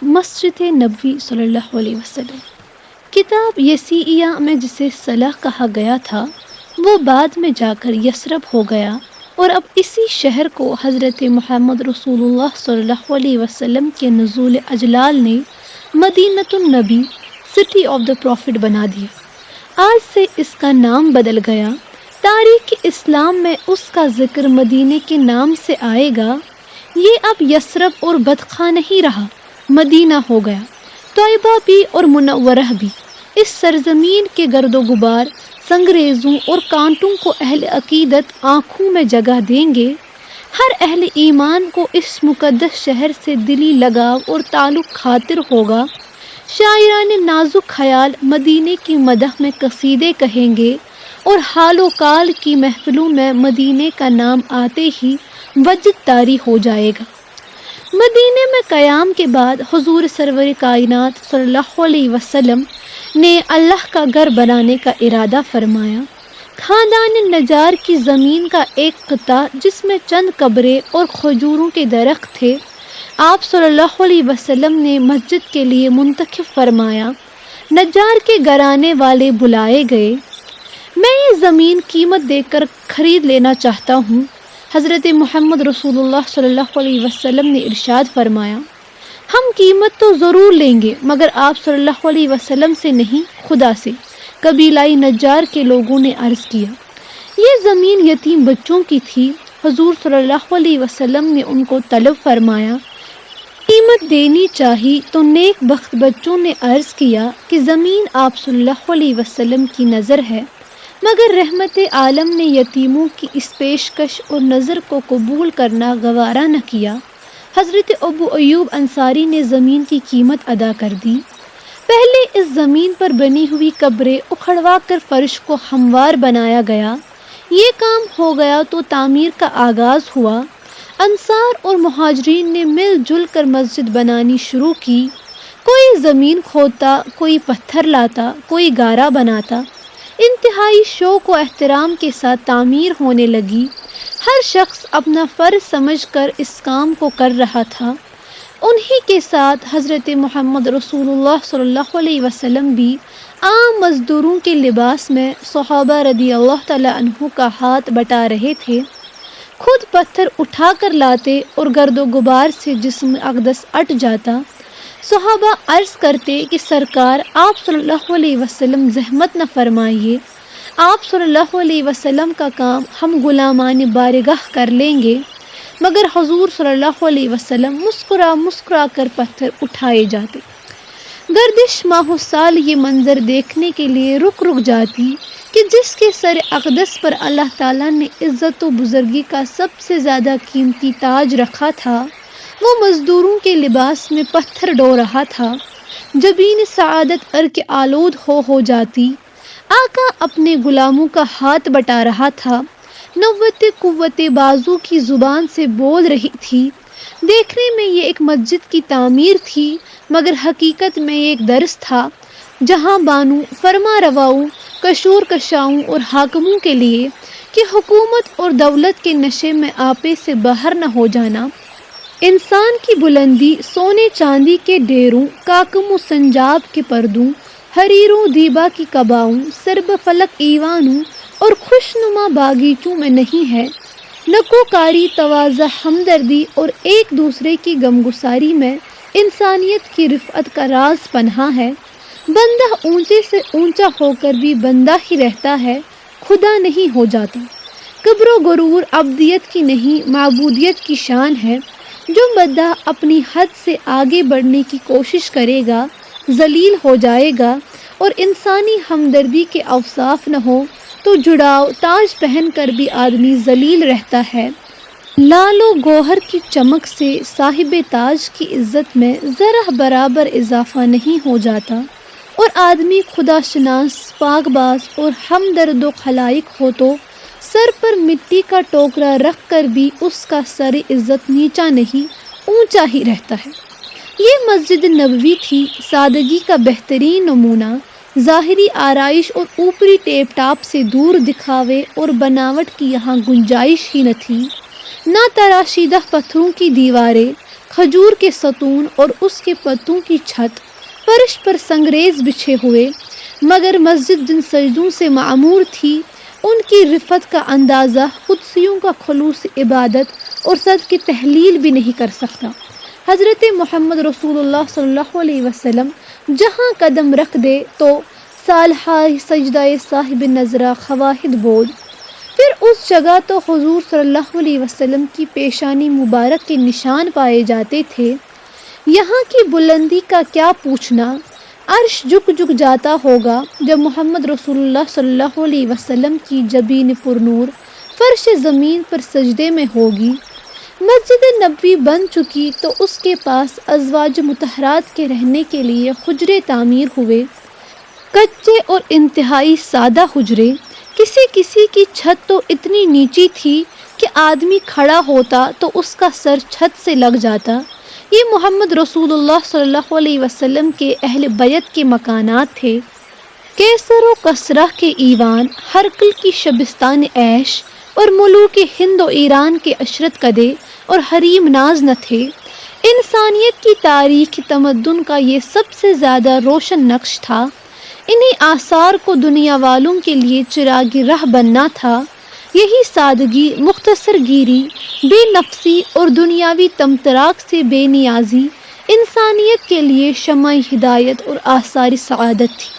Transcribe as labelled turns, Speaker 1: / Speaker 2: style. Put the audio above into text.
Speaker 1: مسجد نبوی صلی اللہ علیہ وسلم۔ کتاب یسیعیہ میں جسے صلح کہا گیا تھا وہ بعد میں جا کر یثرب ہو گیا، اور اب اسی شہر کو حضرت محمد رسول اللہ صلی اللہ علیہ وسلم کے نزول اجلال نے مدینۃ النبی، سٹی آف دا پروفٹ بنا دیا۔ آج سے اس کا نام بدل گیا۔ تاریخ اسلام میں اس کا ذکر مدینے کے نام سے آئے گا۔ یہ اب یثرب اور بدخاں نہیں رہا، مدینہ ہو گیا۔ طیبہ بھی اور منورہ بھی۔ اس سرزمین کے گرد و غبار، سنگریزوں اور کانٹوں کو اہل عقیدت آنکھوں میں جگہ دیں گے۔ ہر اہل ایمان کو اس مقدس شہر سے دلی لگاؤ اور تعلق خاطر ہوگا۔ شاعران نازک خیال مدینے کی مدح میں قصیدے کہیں گے، اور حال و کال کی محفلوں میں مدینے کا نام آتے ہی وجد طاری ہو جائے گا۔ مدینے میں قیام کے بعد حضور سرور کائنات صلی اللہ علیہ وسلم نے اللہ کا گھر بنانے کا ارادہ فرمایا۔ خاندان نجار کی زمین کا ایک قطعہ جس میں چند قبریں اور کھجوروں کے درخت تھے، آپ صلی اللہ علیہ وسلم نے مسجد کے لیے منتخب فرمایا۔ نجار کے گھرانے والے بلائے گئے۔ میں یہ زمین قیمت دے کر خرید لینا چاہتا ہوں۔ حضرت محمد رسول اللہ صلی اللہ علیہ وسلم نے ارشاد فرمایا، ہم قیمت تو ضرور لیں گے مگر آپ صلی اللہ علیہ وسلم سے نہیں، خدا سے۔ قبیلہ نجار کے لوگوں نے عرض کیا، یہ زمین یتیم بچوں کی تھی۔ حضور صلی اللہ علیہ وسلم نے ان کو طلب فرمایا، قیمت دینی چاہی تو نیک بخت بچوں نے عرض کیا کہ زمین آپ صلی اللہ علیہ وسلم کی نظر ہے، مگر رحمت عالم نے یتیموں کی اس پیشکش اور نظر کو قبول کرنا گوارا نہ کیا۔ حضرت ابو ایوب انصاری نے زمین کی قیمت ادا کر دی۔ پہلے اس زمین پر بنی ہوئی قبریں اکھڑوا کر فرش کو ہموار بنایا گیا۔ یہ کام ہو گیا تو تعمیر کا آغاز ہوا۔ انصار اور مہاجرین نے مل جل کر مسجد بنانی شروع کی۔ کوئی زمین کھودتا، کوئی پتھر لاتا، کوئی گارا بناتا۔ انتہائی شوق و احترام کے ساتھ تعمیر ہونے لگی۔ ہر شخص اپنا فرض سمجھ کر اس کام کو کر رہا تھا۔ انہی کے ساتھ حضرت محمد رسول اللہ صلی اللہ علیہ وسلم بھی عام مزدوروں کے لباس میں صحابہ رضی اللہ تعالی عنہ کا ہاتھ بٹا رہے تھے۔ خود پتھر اٹھا کر لاتے اور گرد و غبار سے جسم اقدس اٹ جاتا۔ صحابہ عرض کرتے کہ سرکار آپ صلی اللہ علیہ وسلم زحمت نہ فرمائیے، آپ صلی اللہ علیہ وسلم کا کام ہم غلامان بارگاہ کر لیں گے، مگر حضور صلی اللہ علیہ وسلم مسکرا کر پتھر اٹھائے جاتے۔ گردش ماہ سال یہ منظر دیکھنے کے لیے رک جاتی کہ جس کے سر اقدس پر اللہ تعالیٰ نے عزت و بزرگی کا سب سے زیادہ قیمتی تاج رکھا تھا، وہ مزدوروں کے لباس میں پتھر ڈو رہا تھا۔ جبین سعادت ارک آلود ہو جاتی۔ آقا اپنے غلاموں کا ہاتھ بٹا رہا تھا۔ نوت قوت بازو کی زبان سے بول رہی تھی۔ دیکھنے میں یہ ایک مسجد کی تعمیر تھی، مگر حقیقت میں یہ ایک درس تھا، جہاں بانو، فرما رواؤں، کشور کشاؤں اور حاکموں کے لیے کہ حکومت اور دولت کے نشے میں آپے سے باہر نہ ہو جانا۔ انسان کی بلندی سونے چاندی کے ڈیروں، کاکم و سنجاب کے پردوں، حریروں دیبا کی قباؤں، سرب فلک ایوانوں اور خوشنما باغیچوں میں نہیں ہے۔ نکوکاری، تواضع، ہمدردی اور ایک دوسرے کی غمگساری میں انسانیت کی رفعت کا راز پنہاں ہے۔ بندہ اونچے سے اونچا ہو کر بھی بندہ ہی رہتا ہے، خدا نہیں ہو جاتا۔ کبر و غرور عبدیت کی نہیں، معبودیت کی شان ہے۔ جو بندہ اپنی حد سے آگے بڑھنے کی کوشش کرے گا ذلیل ہو جائے گا، اور انسانی ہمدردی کے اوصاف نہ ہو تو جڑاؤ تاج پہن کر بھی آدمی ذلیل رہتا ہے۔ لال و گوہر کی چمک سے صاحب تاج کی عزت میں ذرہ برابر اضافہ نہیں ہو جاتا، اور آدمی خدا شناس، پاک باز اور ہمدرد و خلائق ہو تو سر پر مٹی کا ٹوکرا رکھ کر بھی اس کا سر عزت نیچا نہیں، اونچا ہی رہتا ہے۔ یہ مسجد نبوی تھی، سادگی کا بہترین نمونہ۔ ظاہری آرائش اور اوپری ٹیپ ٹاپ سے دور دکھاوے اور بناوٹ کی یہاں گنجائش ہی نہ تھی۔ نہ تراشیدہ پتھروں کی دیواریں، کھجور کے ستون اور اس کے پتوں کی چھت، فرش پر سنگریز بچھے ہوئے، مگر مسجد جن سجدوں سے معمور تھی ان کی رفت کا اندازہ قدسیوں کا خلوص عبادت اور صد کی تحلیل بھی نہیں کر سکتا۔ حضرت محمد رسول اللہ صلی اللہ علیہ وسلم جہاں قدم رکھ دے تو صالحہ سجدہ صاحب نظرہ خواہد بود، پھر اس جگہ تو حضور صلی اللہ علیہ وسلم کی پیشانی مبارک کے نشان پائے جاتے تھے۔ یہاں کی بلندی کا کیا پوچھنا، عرش جھک جھک جاتا ہوگا جب محمد رسول اللہ صلی اللہ علیہ وسلم کی جبین پر نور فرش زمین پر سجدے میں ہوگی۔ مسجد نبوی بن چکی تو اس کے پاس ازواج مطہرات کے رہنے کے لیے حجرے تعمیر ہوئے، کچے اور انتہائی سادہ حجرے۔ کسی کی چھت تو اتنی نیچی تھی کہ آدمی کھڑا ہوتا تو اس کا سر چھت سے لگ جاتا۔ یہ محمد رسول اللہ صلی اللہ علیہ وسلم کے اہل بیت کے مکانات تھے۔ کیسر و کسرہ کے ایوان، ہرقل کی شبستان عیش اور ملوک ہند و ایران کے عشرت کدے اور حریم ناز نہ تھے۔ انسانیت کی تاریخ تمدن کا یہ سب سے زیادہ روشن نقش تھا۔ انہی آثار کو دنیا والوں کے لیے چراغ راہ بننا تھا۔ یہی سادگی، مختصر گیری، بے نفسی اور دنیاوی تمطراق سے بے نیازی انسانیت کے لیے شمع ہدایت اور آثار سعادت تھی۔